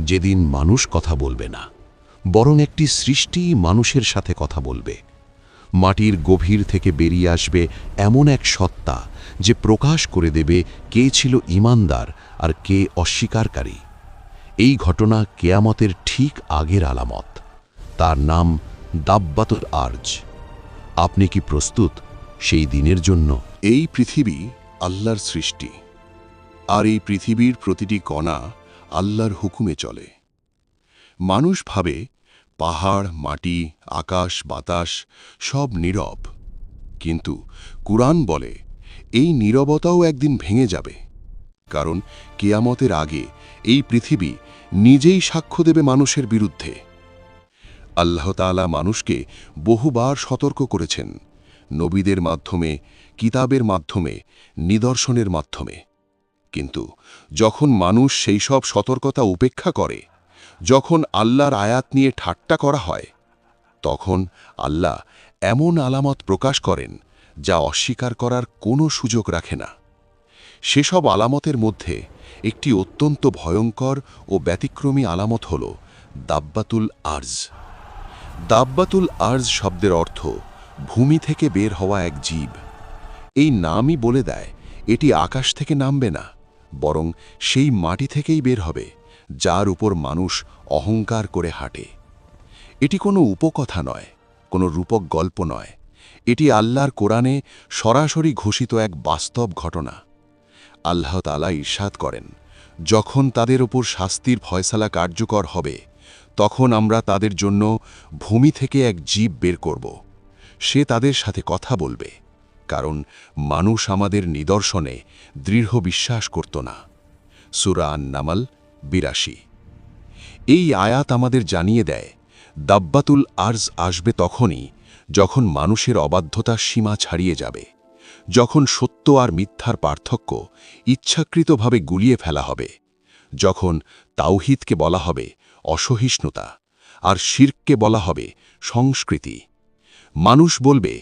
যেদিন মানুষ কথা বলবে না, বরং একটি সৃষ্টি মানুষের সাথে কথা বলবে। মাটির গভীর থেকে বেরিয়ে আসবে এমন এক সত্তা যে প্রকাশ করে দেবে কে ছিল ঈমানদার আর কে অস্বীকারী। এই ঘটনা কেয়ামতের ঠিক আগের আলামত। তার নাম দাব্বাতুল আরজ। আপনি কি প্রস্তুত সেই দিনের জন্য? এই পৃথিবী আল্লাহর সৃষ্টি, আর এই পৃথিবীর প্রতিটি কণা আল্লাহর হুকুমে চলে। মানুষ ভাবে পাহাড়, মাটি, আকাশ, বাতাস সব নীরব, কিন্তু কুরআন বলে এই নীরবতাও একদিন ভেঙে যাবে, কারণ কিয়ামতের আগে এই পৃথিবী নিজেই সাক্ষ্য দেবে মানুষের বিরুদ্ধে। আল্লাহ তাআলা মানুষকে বহুবার সতর্ক করেছেন, নবীদের মাধ্যমে, কিতাবের মাধ্যমে, নিদর্শনের মাধ্যমে। কিন্তু যখন মানুষ সেই সব সতর্কতা উপেক্ষা করে, যখন আল্লাহর আয়াত নিয়ে ঠাট্টা করা হয়, তখন আল্লাহ এমন আলামত প্রকাশ করেন যা অস্বীকার করার কোনো সুযোগ রাখে না। সেসব আলামতের মধ্যে একটি অত্যন্ত ভয়ঙ্কর ও ব্যতিক্রমী আলামত হল দাব্বাতুল আরজ। দাব্বাতুল আরজ শব্দের অর্থ ভূমি থেকে বের হওয়া এক জীব। এই নামই বলে দেয় এটি আকাশ থেকে নামবে না, বরং সেই মাটি থেকেই বের হবে যার উপর মানুষ অহংকার করে হাঁটে। এটি কোনো উপকথা নয়, কোনো রূপক গল্প নয়, এটি আল্লাহর কোরআনে সরাসরি ঘোষিত এক বাস্তব ঘটনা। আল্লাহ তাআলা ইরশাদ করেন, যখন তাদের উপর শাস্তির ফয়সালা কার্যকর হবে, তখন আমরা তাদের জন্য ভূমি থেকে এক জীব বের করব। সে তাদের সাথে কথা বলবে, কারণ মানুষ আমাদের নিদর্শনে দৃঢ় বিশ্বাস করত না। সূরা আন-নামল ৮২। এই আয়াত আমাদের জানিয়ে দেয় দাব্বাতুল আরজ আসবে তখনই যখন মানুষের অবাধ্যতার সীমা ছাড়িয়ে যাবে, যখন সত্য আর মিথ্যার পার্থক্য ইচ্ছাকৃতভাবে গুলিয়ে ফেলা হবে, যখন তাওহীদকে বলা হবে অসহিষ্ণুতা আর শিরককে বলা হবে সংস্কৃতি। মানুষ বলবে,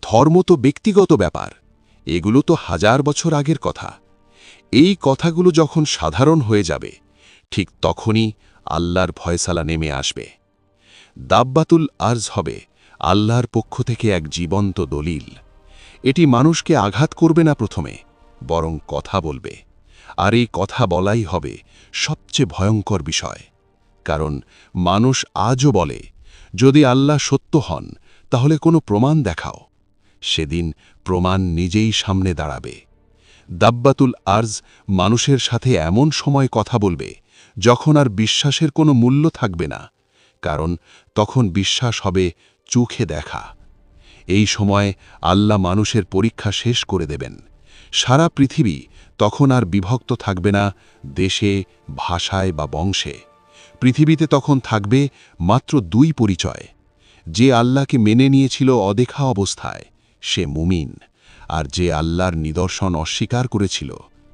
ধর্ম তো ব্যক্তিগত ব্যাপার, এগুলো তো হাজার বছর আগের কথা। এই কথাগুলো যখন সাধারণ হয়ে যাবে, ঠিক তখনই আল্লাহর ফয়সালা নেমে আসবে। দাব্বাতুল আরজ হবে আল্লাহর পক্ষ থেকে এক জীবন্ত দলিল। এটি মানুষকে আঘাত করবে না প্রথমে, বরং কথা বলবে। আর এই কথা বলাই হবে সবচেয়ে ভয়ঙ্কর বিষয়, কারণ মানুষ আজও বলে, যদি আল্লাহ সত্য হন তাহলে কোনো প্রমাণ দেখাও। সেদিন প্রমাণ নিজেই সামনে দাঁড়াবে। দাব্বাতুল আরজ মানুষের সাথে এমন সময় কথা বলবে যখন আর বিশ্বাসের কোনো মূল্য থাকবে না, কারণ তখন বিশ্বাস হবে চোখে দেখা। এই সময় আল্লাহ মানুষের পরীক্ষা শেষ করে দেবেন। সারা পৃথিবী তখন আর বিভক্ত থাকবে না দেশে, ভাষায় বা বংশে। পৃথিবীতে তখন থাকবে মাত্র দুই পরিচয়: যে আল্লাহকে মেনে নিয়েছিল অদেখা অবস্থায়, সে মুমিন, আর যে আল্লাহর নিদর্শন অস্বীকার করেছিল,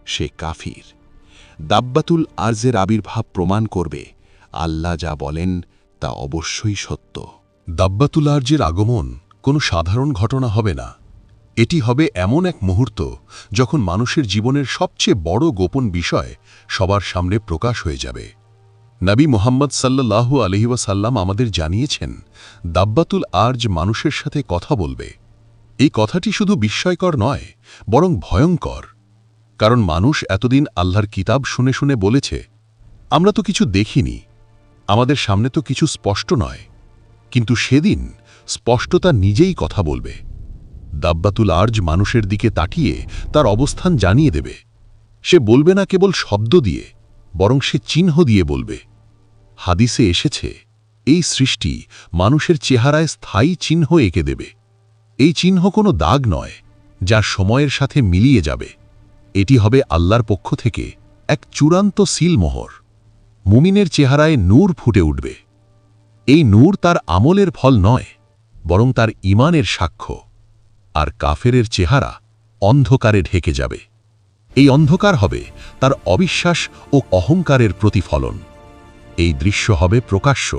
সে কাফির। দাব্বাতুল আরজের আবির্ভাব প্রমাণ করবে আল্লাহ যা বলেন তা অবশ্যই সত্য। দাব্বাতুল আরজের আগমন কোনো সাধারণ ঘটনা হবে না। এটি হবে এমন এক মুহূর্ত যখন মানুষের জীবনের সবচেয়ে বড় গোপন বিষয় সবার সামনে প্রকাশ হয়ে যাবে। নবী মুহাম্মদ সাল্লাল্লাহু আলাইহি ওয়াসাল্লাম আমাদের জানিয়েছেন, দাব্বাতুল আরজ মানুষের সাথে কথা বলবে। এই কথাটি শুধু বিস্ময়কর নয়, বরং ভয়ঙ্কর। কারণ মানুষ এতদিন আল্লাহর কিতাব শুনে শুনে বলেছে, আমরা তো কিছু দেখিনি, আমাদের সামনে তো কিছু স্পষ্ট নয়। কিন্তু সেদিন স্পষ্টতা নিজেই কথা বলবে। দাব্বাতুল আরজ মানুষের দিকে তাকিয়ে তার অবস্থান জানিয়ে দেবে। সে বলবে না কেবল শব্দ দিয়ে, বরং সে চিহ্ন দিয়ে বলবে। হাদিসে এসেছে, এই সৃষ্টি মানুষের চেহারায় স্থায়ী চিহ্ন এঁকে দেবে। এই চিহ্ন কোনো দাগ নয়, যা সময়ের সাথে মিলিয়ে যাবে। এটি হবে আল্লাহর পক্ষ থেকে এক চূড়ান্ত সিলমোহর। মুমিনের চেহারায় নূর ফুটে উঠবে। এই নূর তার আমলের ফল নয়, বরং তার ঈমানের সাক্ষ্য। আর কাফেরের চেহারা অন্ধকারে ঢেকে যাবে। এই অন্ধকার হবে তার অবিশ্বাস ও অহংকারের প্রতিফলন। এই দৃশ্য হবে প্রকাশ্য।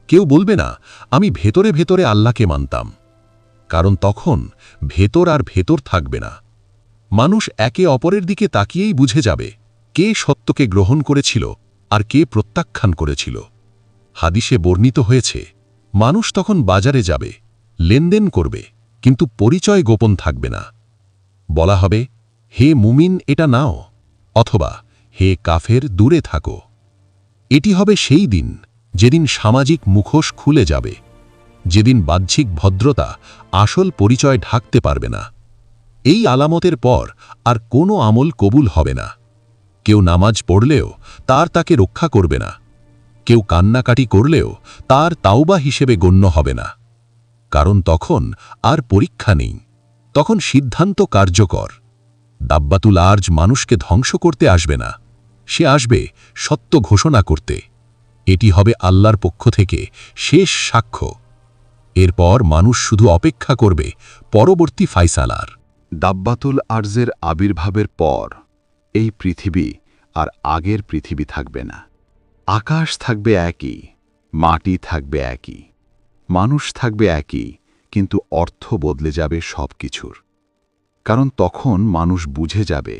কেউ বলবে না, আমি ভেতরে ভেতরে আল্লাহকে মানতাম, কারণ তখন ভেতর আর ভেতর থাকবে না। মানুষ একে অপরের দিকে তাকিয়েই বুঝে যাবে কে সত্যকে গ্রহণ করেছিল আর কে প্রত্যাখ্যান করেছিল। হাদিসে বর্ণিত হয়েছে, মানুষ তখন বাজারে যাবে, লেনদেন করবে, কিন্তু পরিচয় গোপন থাকবে না। বলা হবে, হে মুমিন এটা নাও, অথবা হে কাফের দূরে থাকো। এটি হবে সেই দিন যেদিন সামাজিক মুখোশ খুলে যাবে, যেদিন বাহ্যিক ভদ্রতা আসল পরিচয় ঢাকতে পারবে না। এই আলামতের পর আর কোনো আমল কবুল হবে না। কেউ নামাজ পড়লেও তাকে রক্ষা করবে না, কেউ কান্নাকাটি করলেও তার তাওবা হিসেবে গণ্য হবে না। কারণ তখন আর পরীক্ষা নেই, তখন সিদ্ধান্ত কার্যকর। দাব্বাতুল আরজ মানুষকে ধ্বংস করতে আসবে না, সে আসবে সত্য ঘোষণা করতে। এটি হবে আল্লাহর পক্ষ থেকে শেষ সাক্ষ্য। এরপর মানুষ শুধু অপেক্ষা করবে পরবর্তী ফায়সালার। দাব্বাতুল আরজের আবির্ভাবের পর এই পৃথিবী আর আগের পৃথিবী থাকবে না। আকাশ থাকবে একই, মাটি থাকবে একই, মানুষ থাকবে একই, কিন্তু অর্থ বদলে যাবে সব কিছুর। কারণ তখন মানুষ বুঝে যাবে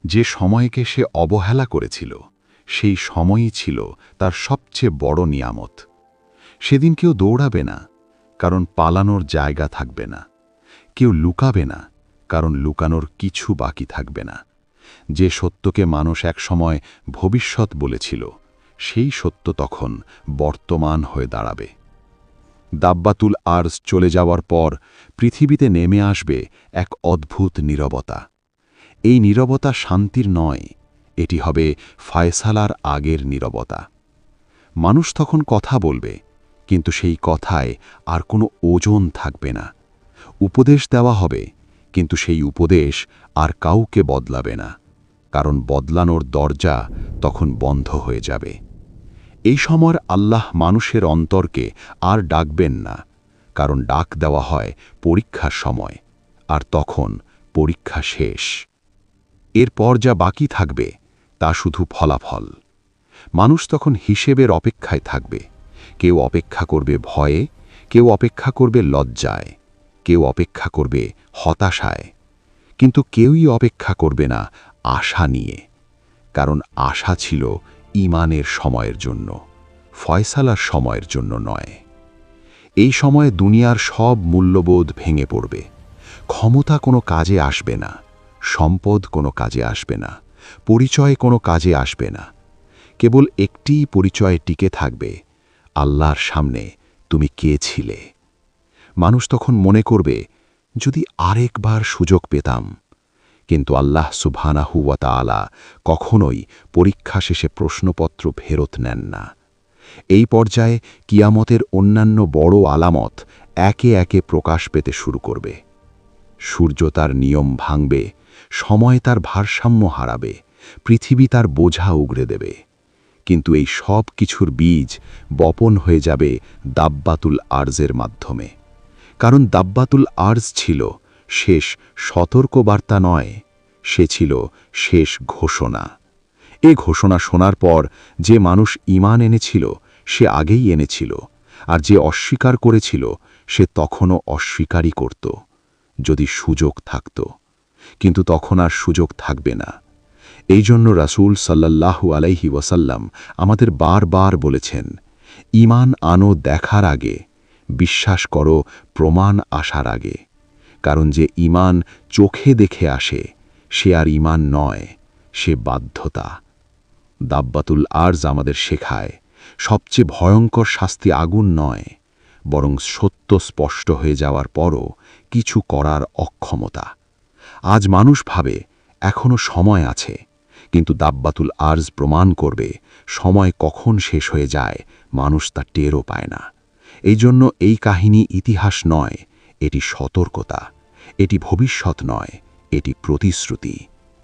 যে সময়কে সে অবহেলা করেছিল, সেই সময়ই ছিল তার সবচেয়ে বড় নিয়ামত। সেদিন কেউ দৌড়াবে না, কারণ পালানোর জায়গা থাকবে না। কেউ লুকাবে না, কারণ লুকানোর কিছু বাকি থাকবে না। যে সত্যকে মানুষ একসময় ভবিষ্যৎ বলেছিল, সেই সত্য তখন বর্তমান হয়ে দাঁড়াবে। দাব্বাতুল আরজ চলে যাওয়ার পর পৃথিবীতে নেমে আসবে এক অদ্ভুত নীরবতা। এই নীরবতা শান্তির নয়, এটি হবে ফায়সালার আগের নীরবতা। মানুষ তখন কথা বলবে, কিন্তু সেই কথায় আর কোনো ওজন থাকবে না। উপদেশ দেওয়া হবে, কিন্তু সেই উপদেশ আর কাউকে বদলাবে না, কারণ বদলানোর দরজা তখন বন্ধ হয়ে যাবে। এই সময় আল্লাহ মানুষের অন্তরকে আর ডাকবেন না, কারণ ডাক দেওয়া হয় পরীক্ষার সময়, আর তখন পরীক্ষা শেষ। এরপর যা বাকি থাকবে তা শুধু ফলাফল। মানুষ তখন হিসেবের অপেক্ষায় থাকবে। কেউ অপেক্ষা করবে ভয়ে, কেউ অপেক্ষা করবে লজ্জায়, কেউ অপেক্ষা করবে হতাশায়, কিন্তু কেউই অপেক্ষা করবে না আশা নিয়ে। কারণ আশা ছিল ঈমানের সময়ের জন্য, ফয়সালার সময়ের জন্য নয়। এই সময়ে দুনিয়ার সব মূল্যবোধ ভেঙে পড়বে। ক্ষমতা কোনো কাজে আসবে না, সম্পদ কোনো কাজে আসবে না, পরিচয় কোনো কাজে আসবে না। কেবল একটিই পরিচয় টিকে থাকবে, আল্লাহর সামনে তুমি কে ছিলে। মানুষ তখন মনে করবে, যদি আরেকবার সুযোগ পেতাম। কিন্তু আল্লাহ সুবহানাহু ওয়া তাআলা কখনোই পরীক্ষা শেষে প্রশ্নপত্র ফেরত নেন না। এই পর্যায়ে কিয়ামতের অন্যান্য বড় আলামত একে একে প্রকাশ পেতে শুরু করবে। সূর্য তার নিয়ম ভাঙবে, সময় তার ভারসাম্য হারাবে, পৃথিবী তার বোঝা উগড়ে দেবে। কিন্তু এই সব কিছুর বীজ বপন হয়ে যাবে দাব্বাতুল আরজের মাধ্যমে। কারণ দাব্বাতুল আরজ ছিল শেষ সতর্কবার্তা নয়, সে ছিল শেষ ঘোষণা। এ ঘোষণা শোনার পর যে মানুষ ঈমান এনেছিল সে আগেই এনেছিল, আর যে অস্বীকার করেছিল সে তখনও অস্বীকারই করত, যদি সুযোগ থাকত। কিন্তু তখন আর সুযোগ থাকবে না। এই জন্য রাসূল সাল্লাল্লাহু আলাইহি ওয়াসাল্লাম আমাদের বারবার বলেছেন, ঈমান আনো দেখার আগে, বিশ্বাস করো প্রমাণ আসার আগে। কারণ যে ঈমান চোখে দেখে আসে সে আর ঈমান নয়, সে বাধ্যতা। দাব্বাতুল আরজ আমাদের শেখায়, সবচেয়ে ভয়ঙ্কর শাস্তি আগুন নয়, বরং সত্য স্পষ্ট হয়ে যাওয়ার পরও কিছু করার অক্ষমতা। আজ মানুষ ভাবে এখনো সময় আছে, কিন্তু দাব্বাতুল আরজ প্রমাণ করবে সময় কখন শেষ হয়ে যায় মানুষ তা টেরও পায় না। এই জন্য এই কাহিনী ইতিহাস নয়, এটি সতর্কতা, এটি ভবিষ্যৎ নয়, এটি প্রতিশ্রুতি,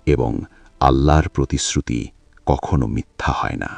এবং আল্লাহর প্রতিশ্রুতি কখনো মিথ্যা হয় না।